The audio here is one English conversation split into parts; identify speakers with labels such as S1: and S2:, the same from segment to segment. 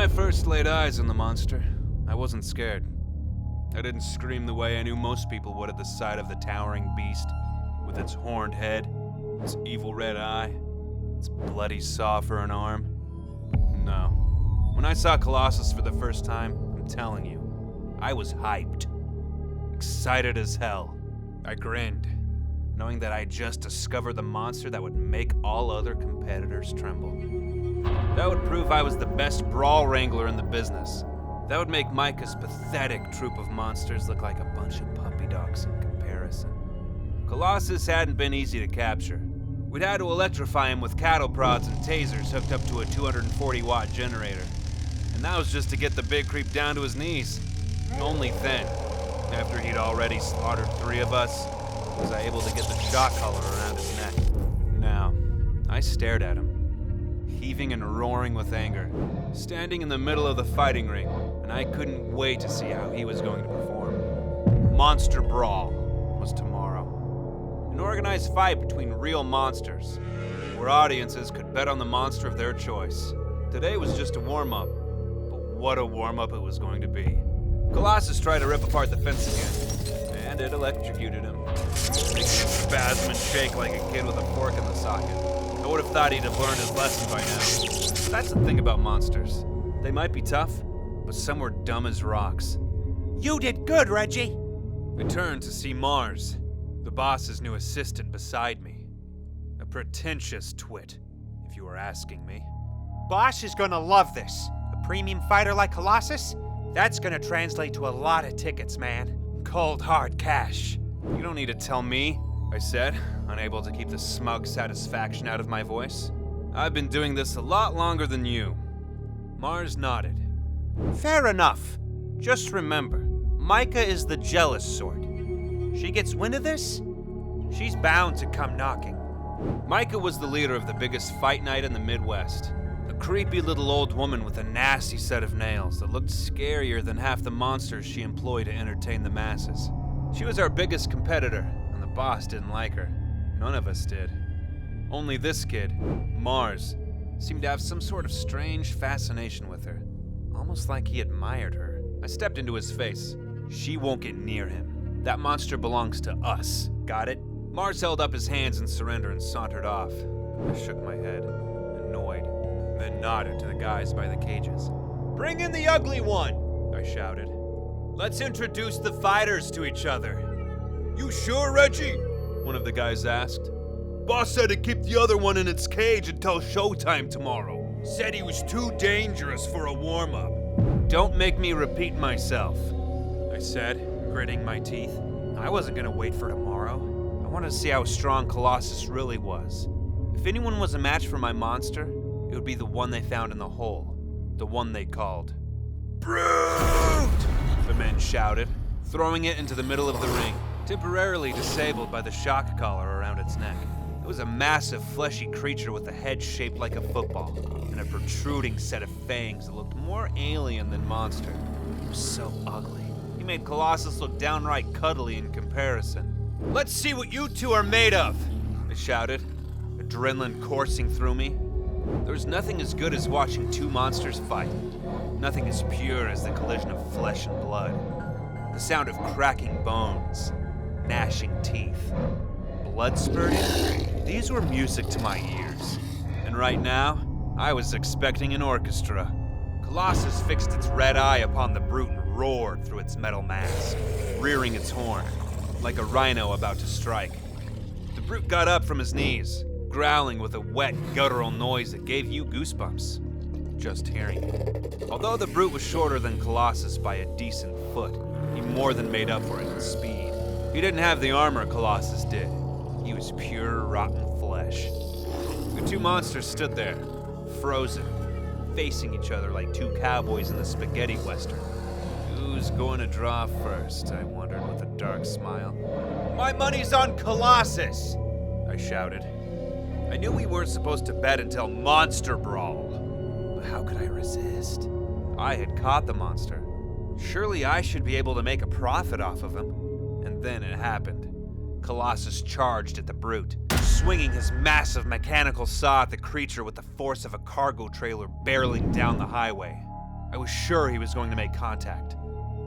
S1: first laid eyes on the monster, I wasn't scared. I didn't scream the way I knew most people would at the sight of the towering beast, with its horned head, its evil red eye, its bloody saw for an arm. No. When I saw Colossus for the first time, I'm telling you, I was hyped. Excited as hell. I grinned, knowing that I just discovered the monster that would make all other competitors tremble. That would prove I was the best brawl wrangler in the business. That would make Micah's pathetic troop of monsters look like a bunch of puppy dogs in comparison. Colossus hadn't been easy to capture. We'd had to electrify him with cattle prods and tasers hooked up to a 240-watt generator. And that was just to get the big creep down to his knees. Only then, after he'd already slaughtered 3 of us, was I able to get the shock collar around his neck. Now, I stared at him, heaving and roaring with anger, standing in the middle of the fighting ring, and I couldn't wait to see how he was going to perform. Monster Brawl was tomorrow. An organized fight between real monsters, where audiences could bet on the monster of their choice. Today was just a warm-up, but what a warm-up it was going to be. Colossus tried to rip apart the fence again, and it electrocuted him, making him spasm and shake like a kid with a fork in the socket. I would have thought he'd have learned his lesson by now. That's the thing about monsters. They might be tough, but some were dumb as rocks.
S2: You did good, Reggie!
S1: I turned to see Mars, the boss's new assistant beside me. A pretentious twit, if you were asking me.
S2: Boss is gonna love this. A premium fighter like Colossus? That's gonna translate to a lot of tickets, man. Cold, hard cash.
S1: You don't need to tell me, I said, unable to keep the smug satisfaction out of my voice. I've been doing this a lot longer than you. Mars nodded.
S2: Fair enough. Just remember, Micah is the jealous sort. She gets wind of this, she's bound to come knocking.
S1: Micah was the leader of the biggest fight night in the Midwest. A creepy little old woman with a nasty set of nails that looked scarier than half the monsters she employed to entertain the masses. She was our biggest competitor, and the boss didn't like her. None of us did. Only this kid, Mars, seemed to have some sort of strange fascination with her, almost like he admired her. I stepped into his face. She won't get near him. That monster belongs to us. Got it? Mars held up his hands in surrender and sauntered off. I shook my head, annoyed, then nodded to the guys by the cages. "Bring in the ugly one!" I shouted. "Let's introduce the fighters to each other." "You sure, Reggie?" one of the guys asked. "Boss said to keep the other one in its cage until showtime tomorrow. Said he was too dangerous for a warm-up." "Don't make me repeat myself," I said, gritting my teeth. I wasn't gonna wait for tomorrow. I wanted to see how strong Colossus really was. If anyone was a match for my monster, it would be the one they found in the hole. The one they called Brute! The men shouted, throwing it into the middle of the ring, temporarily disabled by the shock collar around its neck. It was a massive, fleshy creature with a head shaped like a football, and a protruding set of fangs that looked more alien than monster. It was so ugly. He made Colossus look downright cuddly in comparison. "Let's see what you two are made of!" I shouted, adrenaline coursing through me. There was nothing as good as watching two monsters fight. Nothing as pure as the collision of flesh and blood. The sound of cracking bones, gnashing teeth, blood spurting. These were music to my ears. And right now, I was expecting an orchestra. Colossus fixed its red eye upon the brute and roared through its metal mask, rearing its horn, like a rhino about to strike. The brute got up from his knees, growling with a wet, guttural noise that gave you goosebumps, just hearing it. Although the brute was shorter than Colossus by a decent foot, he more than made up for it in speed. He didn't have the armor Colossus did. He was pure, rotten flesh. The two monsters stood there, frozen, facing each other like two cowboys in the spaghetti western. Who's going to draw first, I wondered with a dark smile. "My money's on Colossus!" I shouted. I knew we weren't supposed to bet until Monster Brawl, but how could I resist? I had caught the monster. Surely I should be able to make a profit off of him. And then it happened. Colossus charged at the brute, swinging his massive mechanical saw at the creature with the force of a cargo trailer barreling down the highway. I was sure he was going to make contact.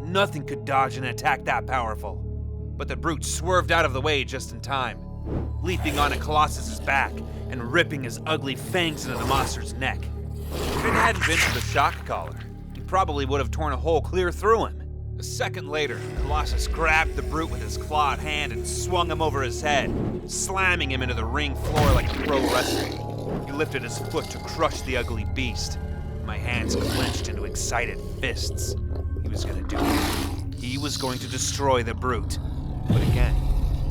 S1: Nothing could dodge an attack that powerful. But the brute swerved out of the way just in time, leaping onto Colossus's back and ripping his ugly fangs into the monster's neck. If it hadn't been for the shock collar, he probably would have torn a hole clear through him. A second later, Colossus grabbed the brute with his clawed hand and swung him over his head, slamming him into the ring floor like a pro wrestler. He lifted his foot to crush the ugly beast. My hands clenched into excited fists. He was gonna do it. He was going to destroy the brute. But again,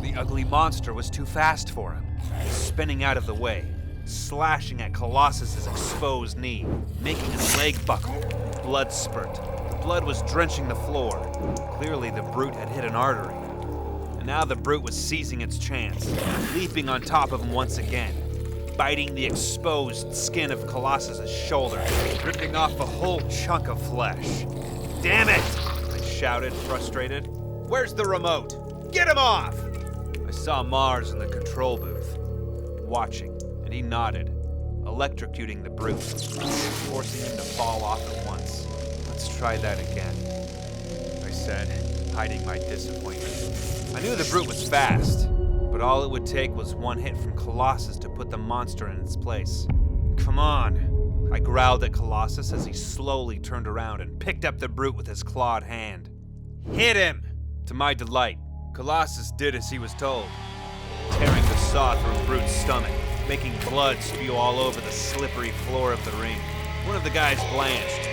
S1: the ugly monster was too fast for him, spinning out of the way, slashing at Colossus's exposed knee, making his leg buckle. Blood spurt. The blood was drenching the floor. Clearly the brute had hit an artery. And now the brute was seizing its chance, leaping on top of him once again, biting the exposed skin of Colossus's shoulder, ripping off a whole chunk of flesh. Damn it! I shouted, frustrated. Where's the remote? Get him off! I saw Mars in the control booth, watching, and he nodded, electrocuting the brute, forcing him to fall off at once. Let's try that again, I said, hiding my disappointment. I knew the brute was fast, but all it would take was one hit from Colossus to put the monster in its place. Come on, I growled at Colossus as he slowly turned around and picked up the brute with his clawed hand. Hit him! To my delight, Colossus did as he was told, tearing the saw through Brute's stomach, making blood spew all over the slippery floor of the ring. One of the guys blanched.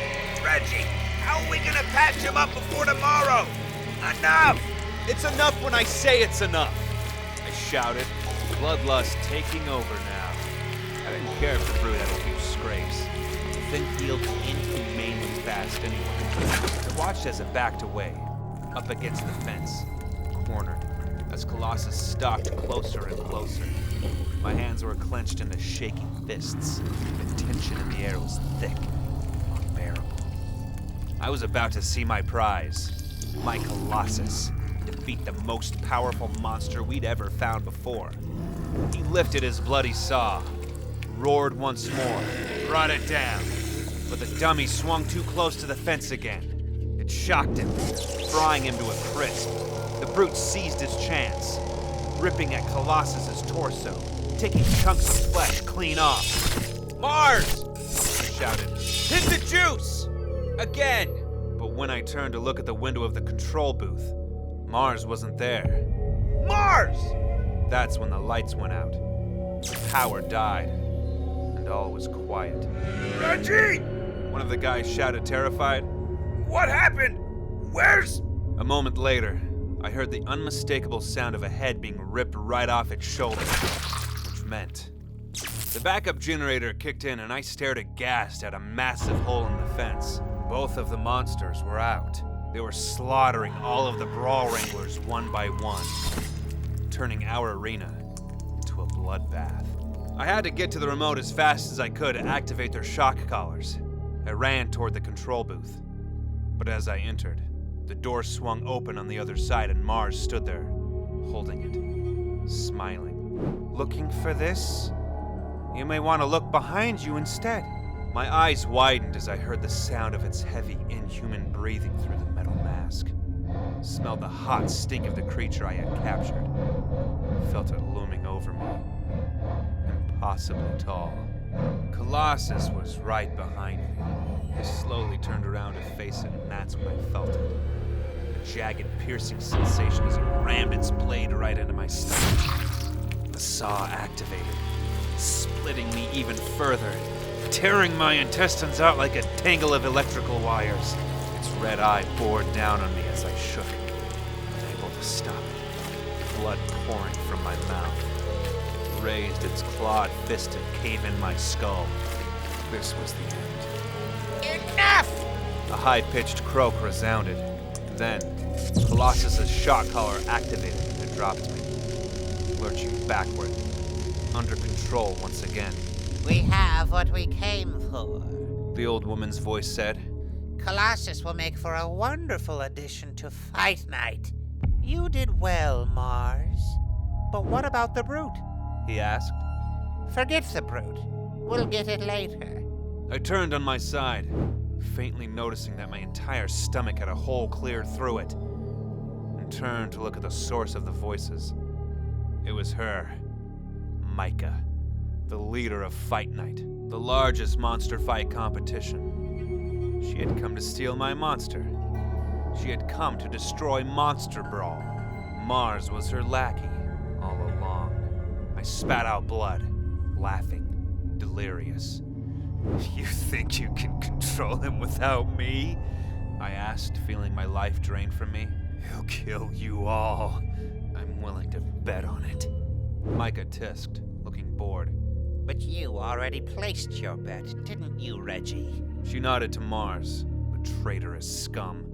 S1: Reggie, how are we gonna patch him up before tomorrow? Enough! It's enough when I say it's enough, I shouted, bloodlust taking over now. I didn't care if the brute had a few scrapes. The thing healed inhumanely fast anyway. I watched as it backed away, up against the fence, cornered, as Colossus stalked closer and closer. My hands were clenched into shaking fists. The tension in the air was thick, unbearable. I was about to see my prize, my Colossus, defeat the most powerful monster we'd ever found before. He lifted his bloody saw, roared once more, brought it down, but the dummy swung too close to the fence again. It shocked him, frying him to a crisp. The brute seized his chance, ripping at Colossus's torso, taking chunks of flesh clean off. Mars! I shouted. Hit the juice! Again! But when I turned to look at the window of the control booth, Mars wasn't there. Mars! That's when the lights went out. The power died, and all was quiet. Reggie! One of the guys shouted, terrified. What happened? Where's... A moment later, I heard the unmistakable sound of a head being ripped right off its shoulder, which meant... The backup generator kicked in and I stared aghast at a massive hole in the fence. Both of the monsters were out. They were slaughtering all of the brawl wranglers one by one, turning our arena into a bloodbath. I had to get to the remote as fast as I could to activate their shock collars. I ran toward the control booth. But as I entered, the door swung open on the other side and Mars stood there, holding it, smiling. Looking for this? You may want to look behind you instead. My eyes widened as I heard the sound of its heavy, inhuman breathing through the metal mask. Smelled the hot stink of the creature I had captured. Felt it looming over me. Impossibly tall. Colossus was right behind me. I slowly turned around to face it, and that's when I felt it. A jagged, piercing sensation as it rammed its blade right into my stomach. The saw activated, splitting me even further, tearing my intestines out like a tangle of electrical wires. Its red eye bored down on me as I shook, unable to stop it, blood pouring from my mouth. It raised its clawed fist to cave in my skull. This was the end. Enough! A high-pitched croak resounded. Then, Colossus's shock collar activated and it dropped me, lurching backward, under control once again.
S3: We have what we came for,
S1: The old woman's voice said.
S3: Colossus will make for a wonderful addition to Fight Night. You did well, Mars. But what about the brute?
S1: He asked.
S3: Forget the brute. We'll get it later.
S1: I turned on my side. faintly noticing that my entire stomach had a hole cleared through it, and turned to look at the source of the voices. It was her, Micah, the leader of Fight Night, the largest monster fight competition. She had come to steal my monster. She had come to destroy Monster Brawl. Mars was her lackey all along. I spat out blood, laughing, delirious. You think you can control him without me? I asked, feeling my life drained from me. He'll kill you all. I'm willing to bet on it. Micah tisked, looking bored.
S3: But you already placed your bet, didn't you, Reggie?
S1: She nodded to Mars, the traitorous scum.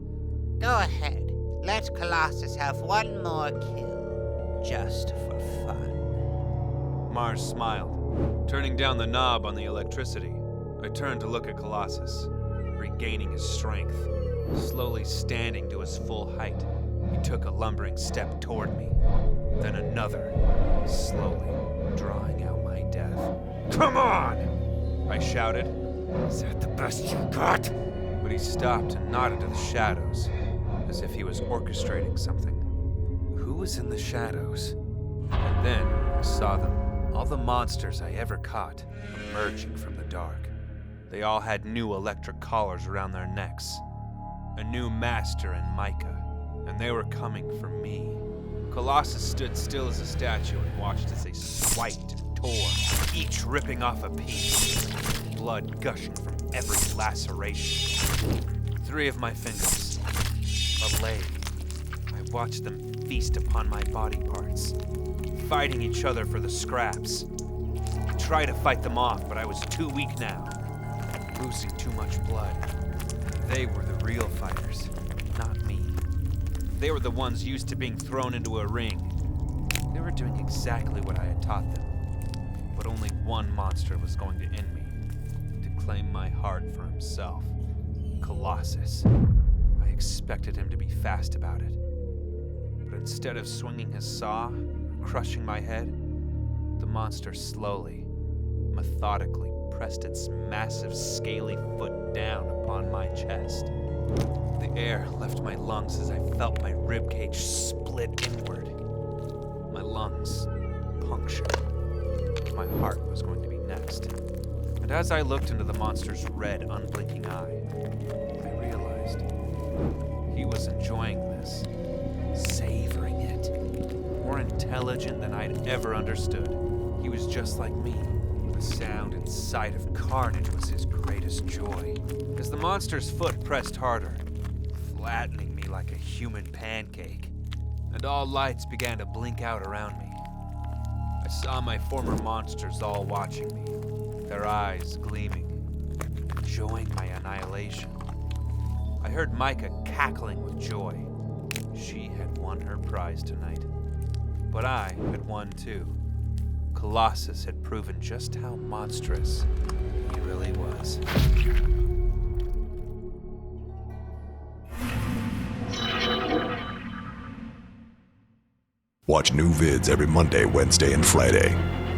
S3: Go ahead. Let Colossus have one more kill, just for fun.
S1: Mars smiled, turning down the knob on the electricity. I turned to look at Colossus, regaining his strength. Slowly standing to his full height, he took a lumbering step toward me, then another, slowly drawing out my death. Come on! I shouted. Is that the best you got? But he stopped and nodded to the shadows, as if he was orchestrating something. Who was in the shadows? And then I saw them, all the monsters I ever caught, emerging from the dark. They all had new electric collars around their necks. A new master in Micah, and they were coming for me. Colossus stood still as a statue and watched as they swiped and tore, each ripping off a piece, blood gushing from every laceration. 3 of my fingers, a leg. I watched them feast upon my body parts, fighting each other for the scraps. I tried to fight them off, but I was too weak now, losing too much blood. They were the real fighters, not me. They were the ones used to being thrown into a ring. They were doing exactly what I had taught them. But only one monster was going to end me, to claim my heart for himself. Colossus. I expected him to be fast about it. But instead of swinging his saw, crushing my head, the monster slowly, methodically pressed its massive, scaly foot down upon my chest. The air left my lungs as I felt my ribcage split inward. My lungs punctured. My heart was going to be next. And as I looked into the monster's red, unblinking eye, I realized he was enjoying this, savoring it, more intelligent than I'd ever understood. He was just like me. The sound and sight of carnage was his greatest joy. As the monster's foot pressed harder, flattening me like a human pancake, and all lights began to blink out around me. I saw my former monsters all watching me, their eyes gleaming, enjoying my annihilation. I heard Micah cackling with joy. She had won her prize tonight. But I had won too. Colossus had proven just how monstrous he really was.
S4: Watch new vids every Monday, Wednesday, and Friday,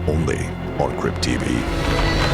S4: only on Crypt TV.